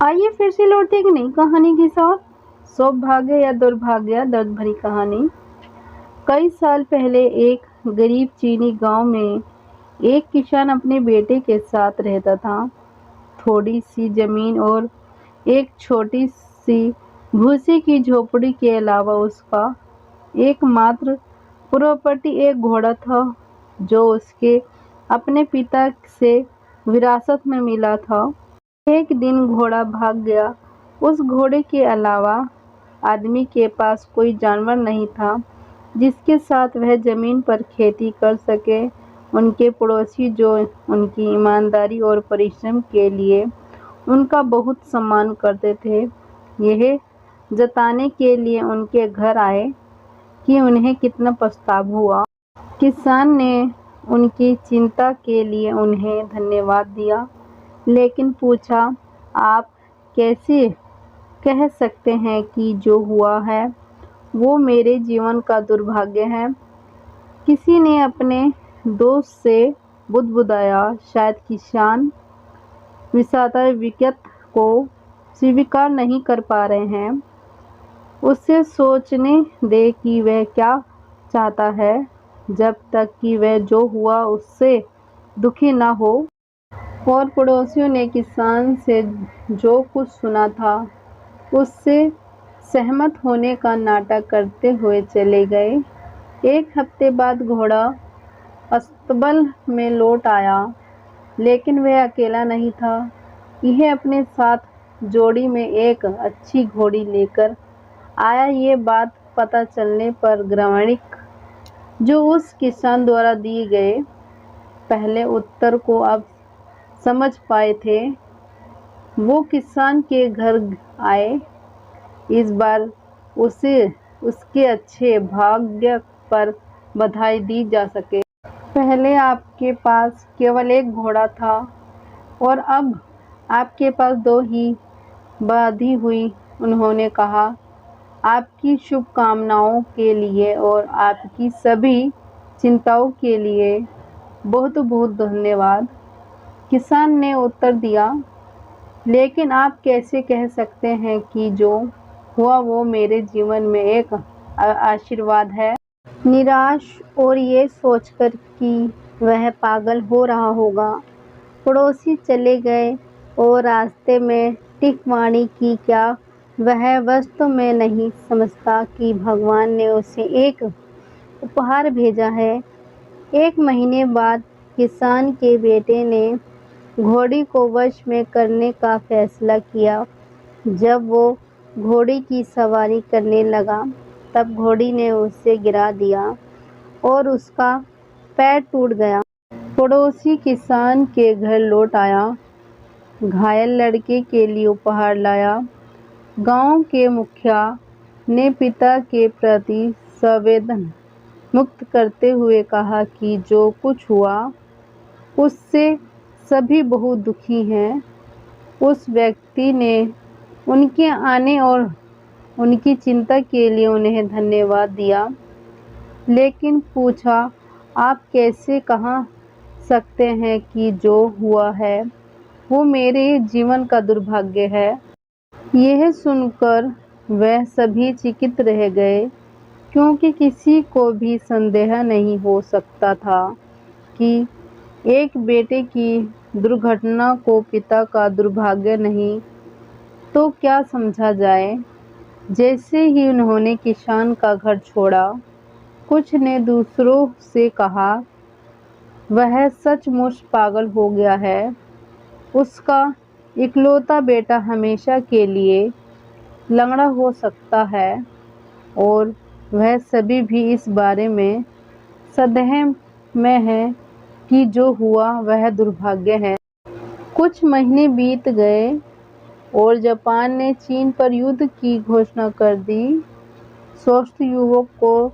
आइए फिर से लौटते एक नई कहानी के साथ। सौभाग्य या दुर्भाग्य, दर्द भरी कहानी। कई साल पहले एक गरीब चीनी गांव में एक किसान अपने बेटे के साथ रहता था। थोड़ी सी जमीन और एक छोटी सी भूसी की झोपड़ी के अलावा उसका एकमात्र प्रॉपर्टी एक घोड़ा था, जो उसके अपने पिता से विरासत में मिला था। एक दिन घोड़ा भाग गया। उस घोड़े के अलावा आदमी के पास कोई जानवर नहीं था जिसके साथ वह जमीन पर खेती कर सके। उनके पड़ोसी, जो उनकी ईमानदारी और परिश्रम के लिए उनका बहुत सम्मान करते थे, यह जताने के लिए उनके घर आए कि उन्हें कितना पछतावा हुआ। किसान ने उनकी चिंता के लिए उन्हें धन्यवाद दिया, लेकिन पूछा, आप कैसे कह सकते हैं कि जो हुआ है वो मेरे जीवन का दुर्भाग्य है? किसी ने अपने दोस्त से बुदबुदाया। शायद किसान विषादाविगत को स्वीकार नहीं कर पा रहे हैं। उसे सोचने दे कि वह क्या चाहता है, जब तक कि वह जो हुआ उससे दुखी न हो। और पड़ोसियों ने किसान से जो कुछ सुना था उससे सहमत होने का नाटक करते हुए चले गए। एक हफ्ते बाद घोड़ा अस्तबल में लौट आया, लेकिन वह अकेला नहीं था। यह अपने साथ जोड़ी में एक अच्छी घोड़ी लेकर आया। ये बात पता चलने पर ग्रामीण, जो उस किसान द्वारा दिए गए पहले उत्तर को अब समझ पाए थे, वो किसान के घर आए। इस बार उसे उसके अच्छे भाग्य पर बधाई दी जा सके। पहले आपके पास केवल एक घोड़ा था और अब आपके पास दो ही बाधी हुई। उन्होंने कहा, आपकी शुभकामनाओं के लिए और आपकी सभी चिंताओं के लिए बहुत बहुत धन्यवाद। किसान ने उत्तर दिया, लेकिन आप कैसे कह सकते हैं कि जो हुआ वो मेरे जीवन में एक आशीर्वाद है? निराश और ये सोचकर कि वह पागल हो रहा होगा, पड़ोसी चले गए और रास्ते में टिकवाणी की क्या वह वास्तव में नहीं समझता कि भगवान ने उसे एक उपहार भेजा है। एक महीने बाद किसान के बेटे ने घोड़ी को वश में करने का फैसला किया। जब वो घोड़ी की सवारी करने लगा, तब घोड़ी ने उसे गिरा दिया और उसका पैर टूट गया। पड़ोसी किसान के घर लौट आया, घायल लड़के के लिए उपहार लाया। गांव के मुखिया ने पिता के प्रति संवेदना मुक्त करते हुए कहा कि जो कुछ हुआ उससे सभी बहुत दुखी हैं। उस व्यक्ति ने उनके आने और उनकी चिंता के लिए उन्हें धन्यवाद दिया, लेकिन पूछा, आप कैसे कह सकते हैं कि जो हुआ है वो मेरे जीवन का दुर्भाग्य है? यह सुनकर वह सभी चकित रह गए, क्योंकि किसी को भी संदेह नहीं हो सकता था कि एक बेटे की दुर्घटना को पिता का दुर्भाग्य नहीं तो क्या समझा जाए। जैसे ही उन्होंने किसान का घर छोड़ा, कुछ ने दूसरों से कहा, वह सचमुच पागल हो गया है। उसका इकलौता बेटा हमेशा के लिए लंगड़ा हो सकता है और वह सभी भी इस बारे में संदेह में है कि जो हुआ वह दुर्भाग्य है। कुछ महीने बीत गए और जापान ने चीन पर युद्ध की घोषणा कर दी। स्वस्थ युवक को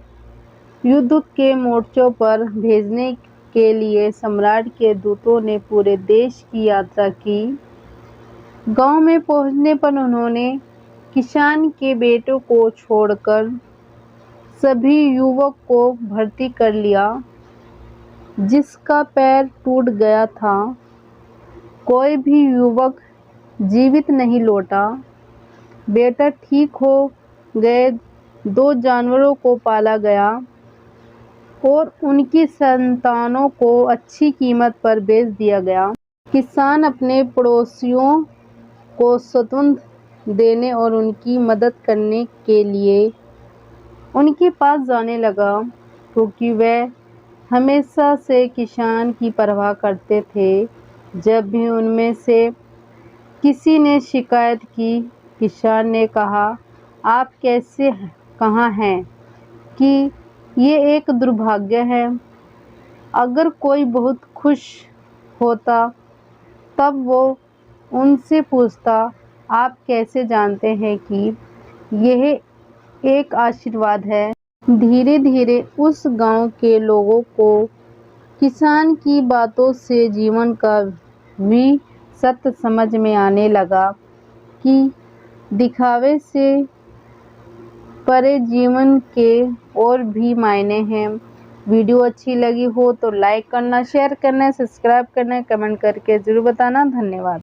युद्ध के मोर्चों पर भेजने के लिए सम्राट के दूतों ने पूरे देश की यात्रा की। गांव में पहुंचने पर उन्होंने किसान के बेटों को छोड़कर सभी युवक को भर्ती कर लिया। जिसका पैर टूट गया था, कोई भी युवक जीवित नहीं लौटा। बेटा ठीक हो गए 2 जानवरों को पाला गया और उनकी संतानों को अच्छी कीमत पर बेच दिया गया। किसान अपने पड़ोसियों को स्वतंत्र देने और उनकी मदद करने के लिए उनके पास जाने लगा, क्योंकि वह हमेशा से किसान की परवाह करते थे। जब भी उनमें से किसी ने शिकायत की, किसान ने कहा, आप कैसे कहाँ हैं कि ये एक दुर्भाग्य है। अगर कोई बहुत खुश होता तब वो उनसे पूछता, आप कैसे जानते हैं कि यह एक आशीर्वाद है। धीरे धीरे उस गांव के लोगों को किसान की बातों से जीवन का भी सत्य समझ में आने लगा कि दिखावे से परे जीवन के और भी मायने हैं। वीडियो अच्छी लगी हो तो लाइक करना, शेयर करना, सब्सक्राइब करना, कमेंट करके ज़रूर बताना। धन्यवाद।